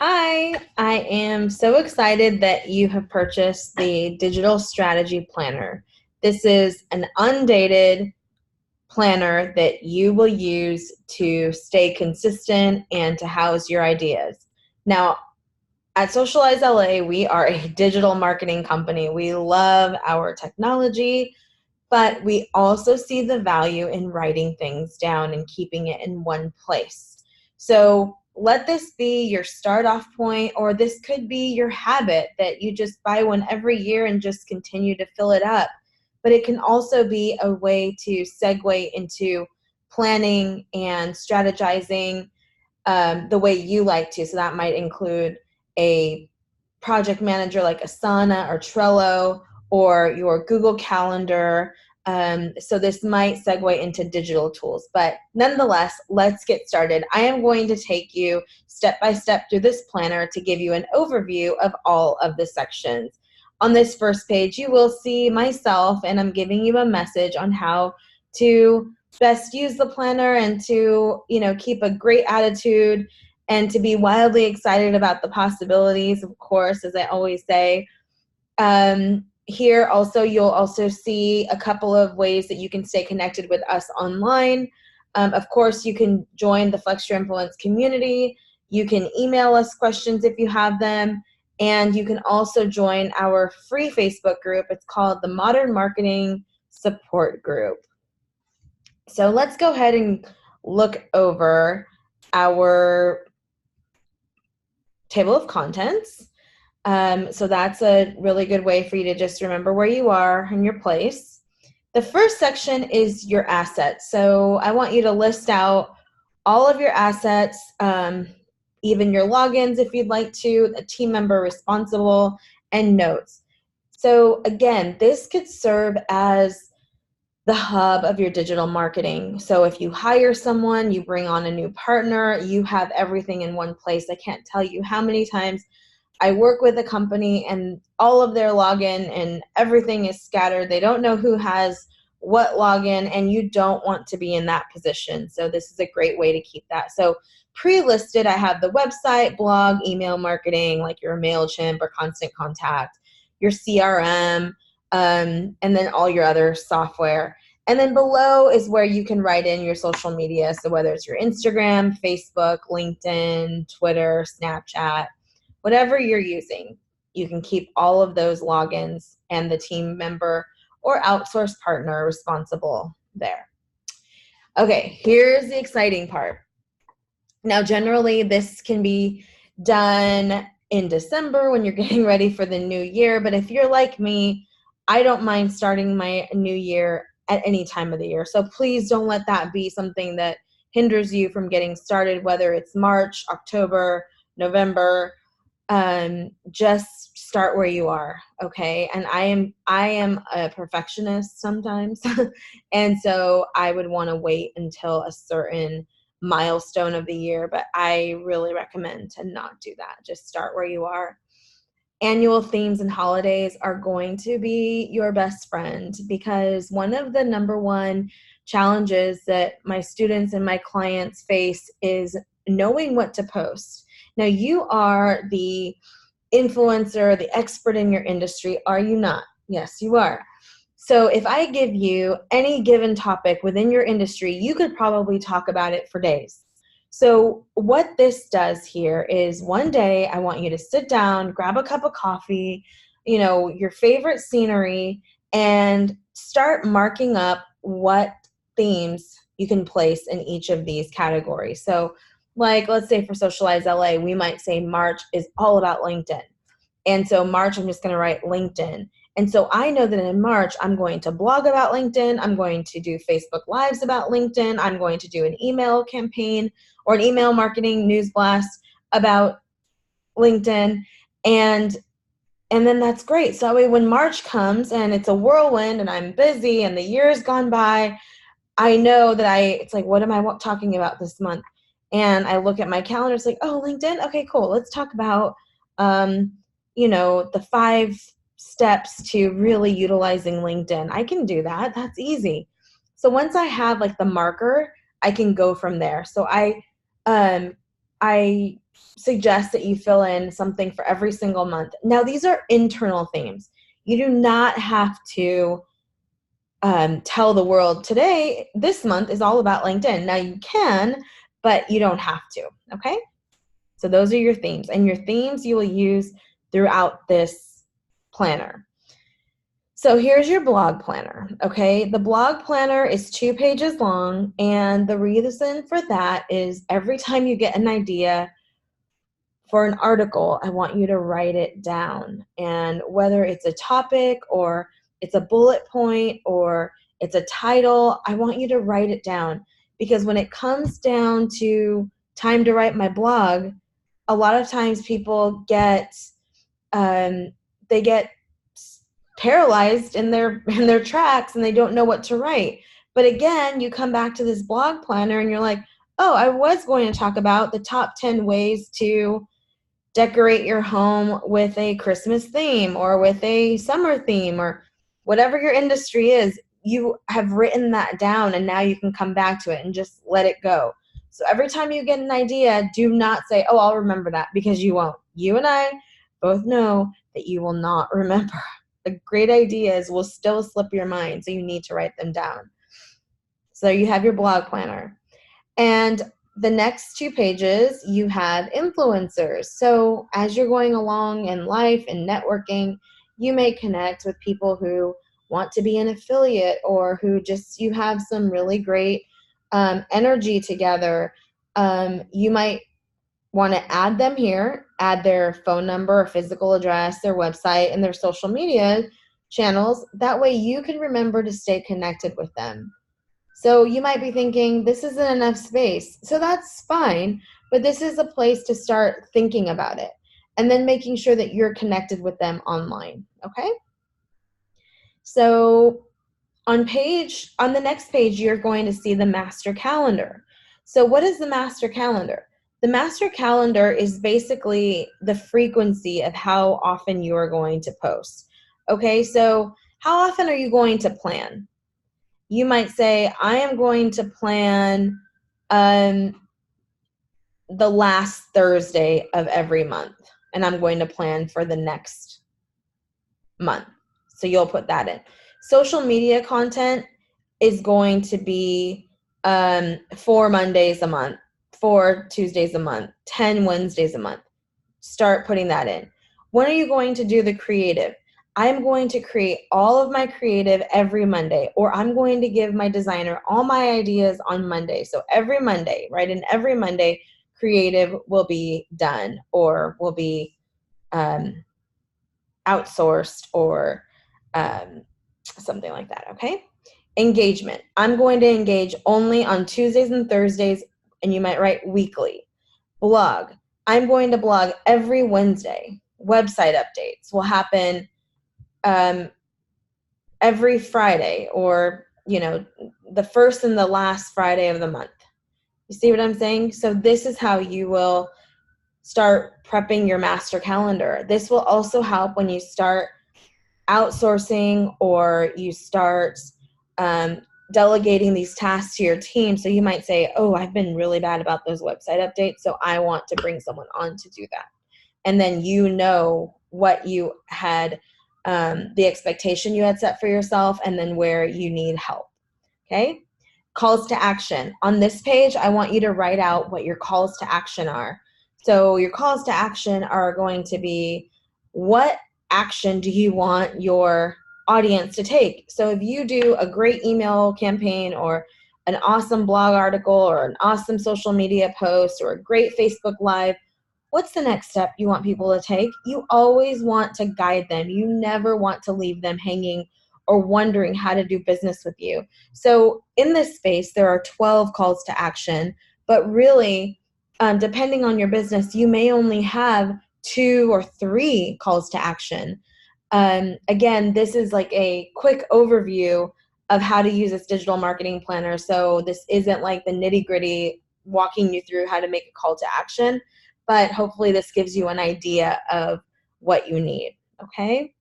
Hi, I am so excited that you have purchased the Digital Strategy Planner. This is an undated planner that you will use to stay consistent and to house your ideas. Now, at Socialize LA, we are a digital marketing company. We love our technology, but we also see the value in writing things down and keeping it in one place. So let this be your start off point, or this could be your habit that you just buy one every year and just continue to fill it up. But it can also be a way to segue into planning and strategizing the way you like to. So that might include a project manager like Asana or Trello, or your Google Calendar. So this might segue into digital tools, but nonetheless, let's get started. I am going to take you step by step through this planner to give you an overview of all of the sections. On this first page, you will see myself, and I'm giving you a message on how to best use the planner and to, keep a great attitude and to be wildly excited about the possibilities, of course, as I always say. Here also, you'll also see a couple of ways that you can stay connected with us online. Of course, you can join the Flex Your Influence community. You can email us questions if you have them. And you can also join our free Facebook group. It's called the Modern Marketing Support Group. So let's go ahead and look over our table of contents. So that's a really good way for you to just remember where you are in your place. The first section is your assets. So I want you to list out all of your assets, even your logins if you'd like to, a team member responsible, and notes. So again, this could serve as the hub of your digital marketing. So if you hire someone, you bring on a new partner, you have everything in one place. I can't tell you how many times I work with a company and all of their login and everything is scattered. They don't know who has what login, and you don't want to be in that position. So this is a great way to keep that. So pre-listed, I have the website, blog, email marketing, like your MailChimp or Constant Contact, your CRM, and then all your other software. And then below is where you can write in your social media. So whether it's your Instagram, Facebook, LinkedIn, Twitter, Snapchat, whatever you're using, you can keep all of those logins and the team member or outsourced partner responsible there. Okay, here's the exciting part. Now, generally, this can be done in December when you're getting ready for the new year, but if you're like me, I don't mind starting my new year at any time of the year. So please don't let that be something that hinders you from getting started, whether it's March, October, November. Just start where you are, okay? And I am a perfectionist sometimes, and so I would want to wait until a certain milestone of the year, but I really recommend to not do that. Just start where you are. Annual themes and holidays are going to be your best friend, because one of the number one challenges that my students and my clients face is knowing what to post. Now, you are the influencer, the expert in your industry, are you not? Yes, you are. So if I give you any given topic within your industry, you could probably talk about it for days. So what this does here is, one day I want you to sit down, grab a cup of coffee, your favorite scenery, and start marking up what themes you can place in each of these categories. So like, let's say for Socialize LA, we might say March is all about LinkedIn. And so March, I'm just going to write LinkedIn. And so I know that in March, I'm going to blog about LinkedIn. I'm going to do Facebook Lives about LinkedIn. I'm going to do an email campaign or an email marketing news blast about LinkedIn. And then that's great. So that way when March comes and it's a whirlwind and I'm busy and the year's gone by, I know that it's like, what am I talking about this month? And I look at my calendar, it's like, oh, LinkedIn? Okay, cool. Let's talk about, the 5 steps to really utilizing LinkedIn. I can do that. That's easy. So once I have like the marker, I can go from there. So I suggest that you fill in something for every single month. Now, these are internal themes. You do not have to tell the world today, this month is all about LinkedIn. Now you can, but you don't have to, okay? So those are your themes, and your themes you will use throughout this planner. So here's your blog planner, okay? The blog planner is 2 pages long, and the reason for that is every time you get an idea for an article, I want you to write it down. And whether it's a topic or it's a bullet point or it's a title, I want you to write it down, because when it comes down to time to write my blog, a lot of times people get they get paralyzed in their tracks and they don't know what to write. But again, you come back to this blog planner and you're like, oh, I was going to talk about the top 10 ways to decorate your home with a Christmas theme or with a summer theme or whatever your industry is. You have written that down, and now you can come back to it and just let it go. So every time you get an idea, do not say, oh, I'll remember that, because you won't. You and I both know that you will not remember. The great ideas will still slip your mind, so you need to write them down. So you have your blog planner. And the next 2 pages, you have influencers. So as you're going along in life and networking, you may connect with people who want to be an affiliate, or who just, you have some really great energy together. You might want to add them here, add their phone number or physical address, their website, and their social media channels. That way you can remember to stay connected with them. So you might be thinking, this isn't enough space. So that's fine, but this is a place to start thinking about it, and then making sure that you're connected with them online, okay? So on the next page, you're going to see the master calendar. So what is the master calendar? The master calendar is basically the frequency of how often you are going to post. Okay, so how often are you going to plan? You might say, I am going to plan the last Thursday of every month, and I'm going to plan for the next month. So you'll put that in. Social media content is going to be 4 Mondays a month, 4 Tuesdays a month, 10 Wednesdays a month. Start putting that in. When are you going to do the creative? I'm going to create all of my creative every Monday, or I'm going to give my designer all my ideas on Monday. So every Monday, right? And every Monday, creative will be done, or will be outsourced, or something like that, okay? Engagement. I'm going to engage only on Tuesdays and Thursdays, and you might write weekly. Blog. I'm going to blog every Wednesday. Website updates will happen every Friday, or, the first and the last Friday of the month. You see what I'm saying? So this is how you will start prepping your master calendar. This will also help when you start outsourcing, or you start delegating these tasks to your team. So you might say, oh, I've been really bad about those website updates, so I want to bring someone on to do that. And then you know what you had, the expectation you had set for yourself, and then where you need help, okay? Calls to action. On this page, I want you to write out what your calls to action are. So your calls to action are going to be, what action do you want your audience to take? So if you do a great email campaign, or an awesome blog article, or an awesome social media post, or a great Facebook Live, what's the next step you want people to take? You always want to guide them. You never want to leave them hanging or wondering how to do business with you. So in this space, there are 12 calls to action, but really, depending on your business, you may only have 2 or 3 calls to action. Again, this is like a quick overview of how to use this digital marketing planner. So this isn't like the nitty-gritty walking you through how to make a call to action, but hopefully this gives you an idea of what you need, okay?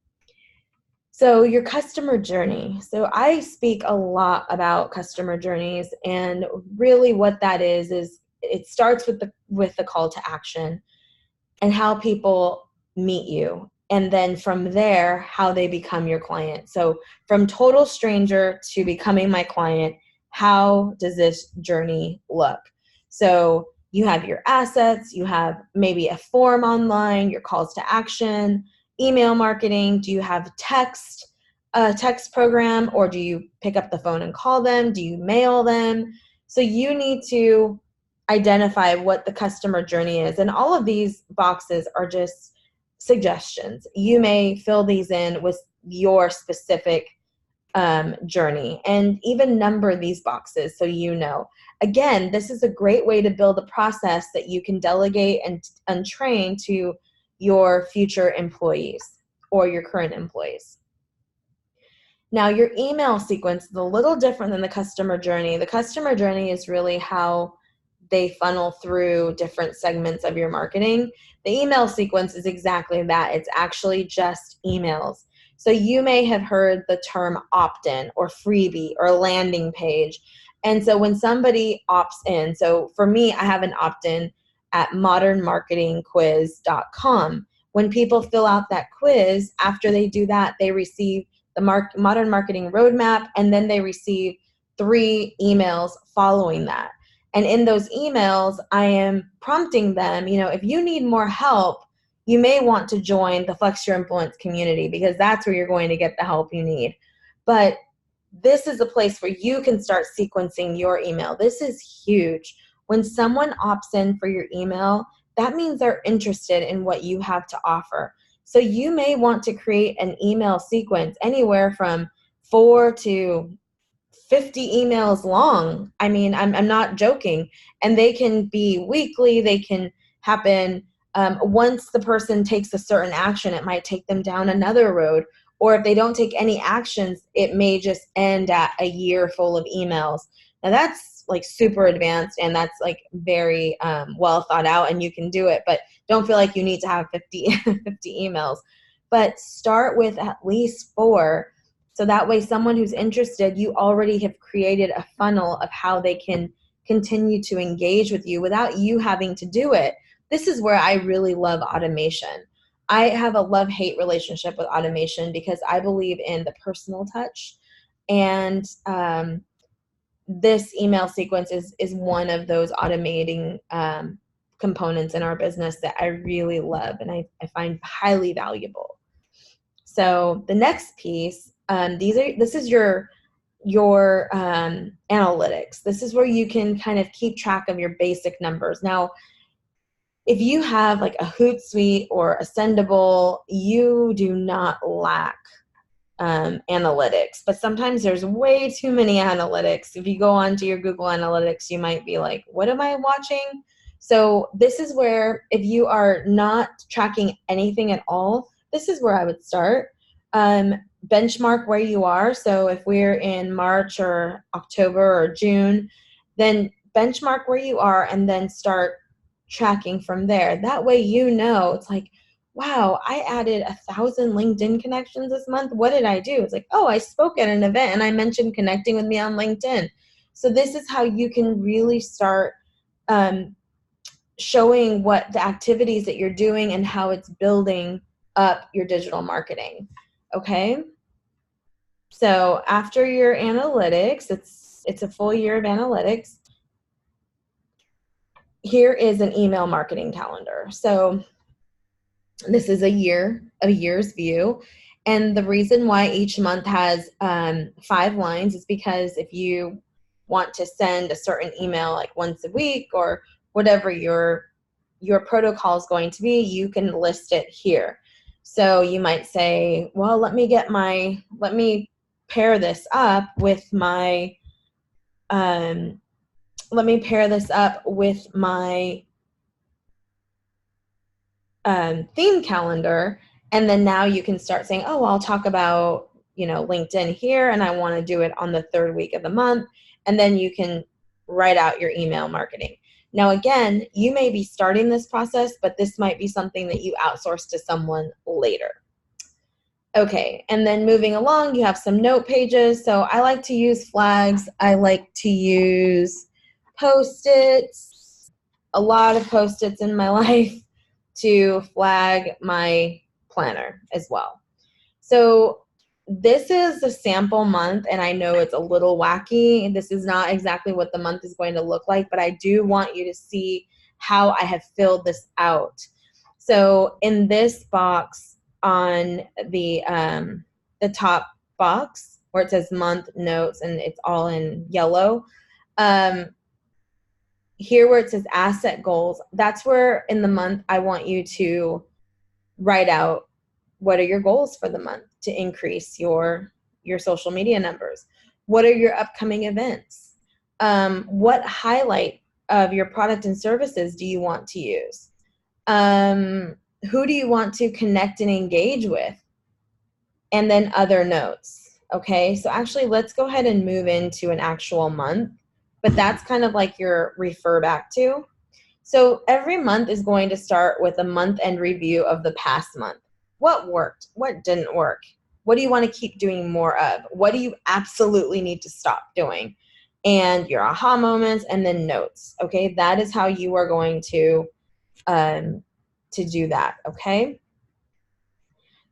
So your customer journey. So I speak a lot about customer journeys, and really what that is it starts with the call to action and how people meet you. And then from there, how they become your client. So from total stranger to becoming my client, how does this journey look? So you have your assets, you have maybe a form online, your calls to action, email marketing. Do you have a text program, or do you pick up the phone and call them? Do you mail them? So you need to identify what the customer journey is. And all of these boxes are just suggestions. You may fill these in with your specific journey, and even number these boxes so you know. Again, this is a great way to build a process that you can delegate and train to your future employees or your current employees. Now, your email sequence is a little different than the customer journey. The customer journey is really how they funnel through different segments of your marketing. The email sequence is exactly that. It's actually just emails. So you may have heard the term opt-in or freebie or landing page. And so when somebody opts in, so for me, I have an opt-in at modernmarketingquiz.com. When people fill out that quiz, after they do that, they receive the Modern Marketing Roadmap, and then they receive 3 emails following that. And in those emails, I am prompting them, if you need more help, you may want to join the Flex Your Influence community, because that's where you're going to get the help you need. But this is a place where you can start sequencing your email. This is huge. When someone opts in for your email, that means they're interested in what you have to offer. So you may want to create an email sequence anywhere from 4 to 50 emails long. I mean, I'm not joking. And they can be weekly. They can happen once the person takes a certain action. It might take them down another road. Or if they don't take any actions, it may just end at a year full of emails. Now that's like super advanced, and that's like very well thought out, and you can do it, but don't feel like you need to have 50 emails. But start with at least 4. So that way, someone who's interested, you already have created a funnel of how they can continue to engage with you without you having to do it. This is where I really love automation. I have a love-hate relationship with automation because I believe in the personal touch. And this email sequence is one of those automating components in our business that I really love and I find highly valuable. So the next piece, this is your analytics. This is where you can kind of keep track of your basic numbers. Now, if you have like a Hootsuite or a Sendable, you do not lack analytics, but sometimes there's way too many analytics. If you go onto your Google Analytics, you might be like, what am I watching? So this is where, if you are not tracking anything at all, this is where I would start. Benchmark where you are. So if we're in March or October or June, then benchmark where you are and then start tracking from there. That way, it's like, wow, I added 1,000 LinkedIn connections this month. What did I do? It's like, oh, I spoke at an event and I mentioned connecting with me on LinkedIn. So this is how you can really start showing what the activities that you're doing and how it's building up your digital marketing. Okay. So after your analytics, it's a full year of analytics. Here is an email marketing calendar. So this is a year's view. And the reason why each month has 5 lines is because if you want to send a certain email like once a week or whatever your protocol is going to be, you can list it here. So you might say, well, let me pair this up with my theme calendar. And then now you can start saying, oh, I'll talk about, LinkedIn here, and I want to do it on the 3rd week of the month. And then you can write out your email marketing. Now, again, you may be starting this process, but this might be something that you outsource to someone later. Okay, and then moving along, you have some note pages. So I like to use flags. I like to use Post-its. a lot of Post-its in my life to flag my planner as well. So this is a sample month, and I know it's a little wacky. This is not exactly what the month is going to look like, but I do want you to see how I have filled this out. So in this box on the top box where it says month notes and it's all in yellow, here where it says asset goals, that's where in the month I want you to write out what are your goals for the month to increase your social media numbers. What are your upcoming events? What highlight of your product and services do you want to use? Who do you want to connect and engage with? And then other notes. Okay, so actually let's go ahead and move into an actual month, but that's kind of like your refer back to. So every month is going to start with a month end review of the past month. What worked? What didn't work? What do you want to keep doing more of? What do you absolutely need to stop doing? And your aha moments, and then notes. Okay, that is how you are going to do that. Okay.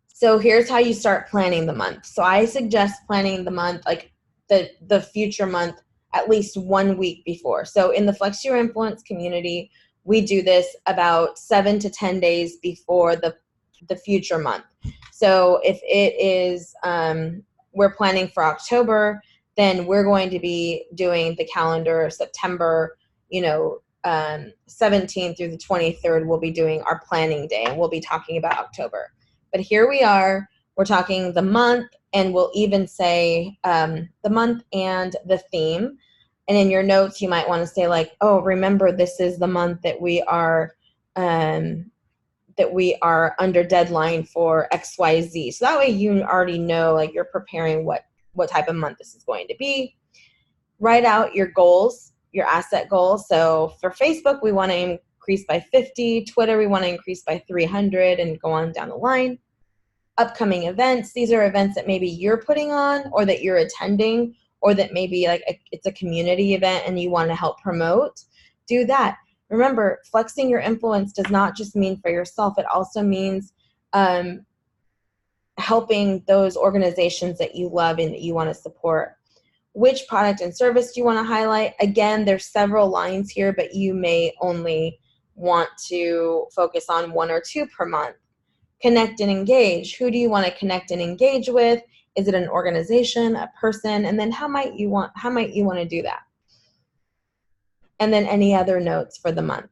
So here's how you start planning the month. So I suggest planning the month, like the future month, at least 1 week before. So in the Flex Your Influence community, we do this about 7 to 10 days before the future month. So if it is, we're planning for October, then we're going to be doing the calendar September, 17th through the 23rd, we'll be doing our planning day, and we'll be talking about October. But here we are, we're talking the month, and we'll even say the month and the theme. And in your notes, you might want to say like, oh, remember this is the month that we are under deadline for XYZ. So that way you already know, like you're preparing what type of month this is going to be. Write out your goals, your asset goals. So for Facebook, we want to increase by 50. Twitter, we want to increase by 300, and go on down the line. Upcoming events. These are events that maybe you're putting on, or that you're attending, or that maybe like it's a community event and you want to help promote. Do that. Remember, flexing your influence does not just mean for yourself. It also means helping those organizations that you love and that you want to support. Which product and service do you want to highlight? Again, there's several lines here, but you may only want to focus on 1 or 2 per month. Connect and engage. Who do you want to connect and engage with? Is it an organization, a person? And then how might you want to do that? And then any other notes for the month.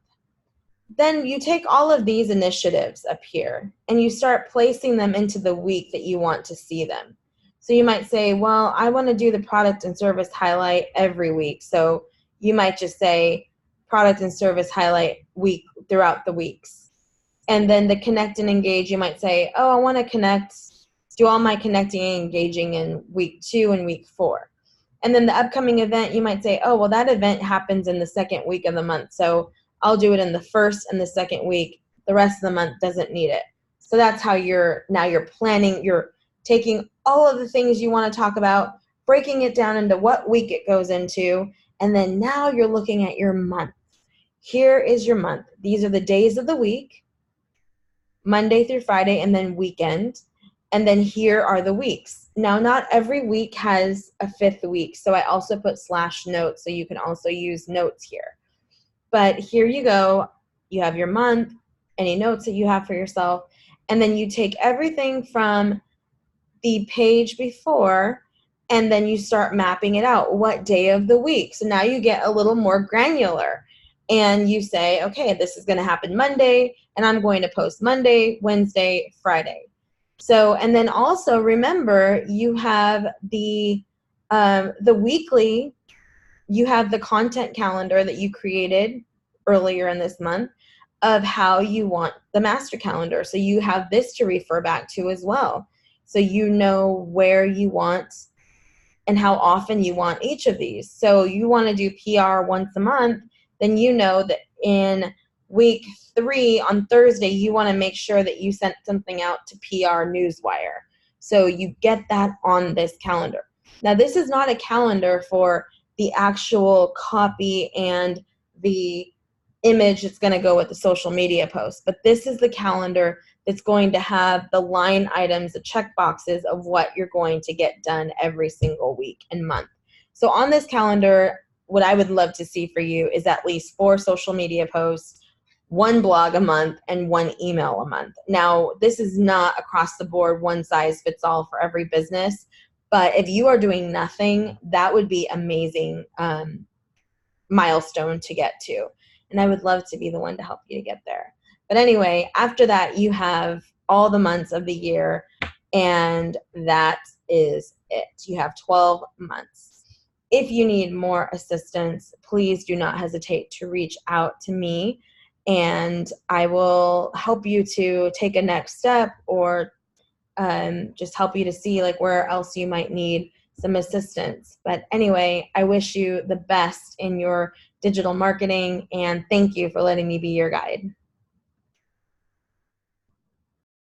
Then you take all of these initiatives up here and you start placing them into the week that you want to see them. So you might say, well, I want to do the product and service highlight every week. So you might just say product and service highlight week throughout the weeks. And then the connect and engage, you might say, oh, I want to do all my connecting and engaging in week 2 and week 4. And then the upcoming event, you might say, oh, well, that event happens in the second week of the month. So I'll do it in the first and the second week. The rest of the month doesn't need it. So that's how you're planning. You're taking all of the things you want to talk about, breaking it down into what week it goes into. And then now you're looking at your month. Here is your month. These are the days of the week, Monday through Friday, and then weekend. And then here are the weeks. Now, not every week has a 5th week, so I also put /notes, so you can also use notes here. But here you go. You have your month, any notes that you have for yourself, and then you take everything from the page before, and then you start mapping it out. What day of the week? So now you get a little more granular, and you say, okay, this is going to happen Monday, and I'm going to post Monday, Wednesday, Friday. So, and then also remember, you have the weekly, you have the content calendar that you created earlier in this month of how you want the master calendar. So you have this to refer back to as well. So you know where you want and how often you want each of these. So you want to do PR once a month, then you know that in week 3 on Thursday, you want to make sure that you sent something out to PR Newswire. So you get that on this calendar. Now, this is not a calendar for the actual copy and the image that's going to go with the social media post. But this is the calendar that's going to have the line items, the check boxes of what you're going to get done every single week and month. So on this calendar, what I would love to see for you is at least 4 social media posts, 1 blog a month, and 1 email a month. Now, this is not across the board, one size fits all for every business, but if you are doing nothing, that would be amazing milestone to get to. And I would love to be the one to help you to get there. But anyway, after that, you have all the months of the year, and that is it. You have 12 months. If you need more assistance, please do not hesitate to reach out to me, and I will help you to take a next step, or just help you to see like where else you might need some assistance. But anyway, I wish you the best in your digital marketing, and thank you for letting me be your guide.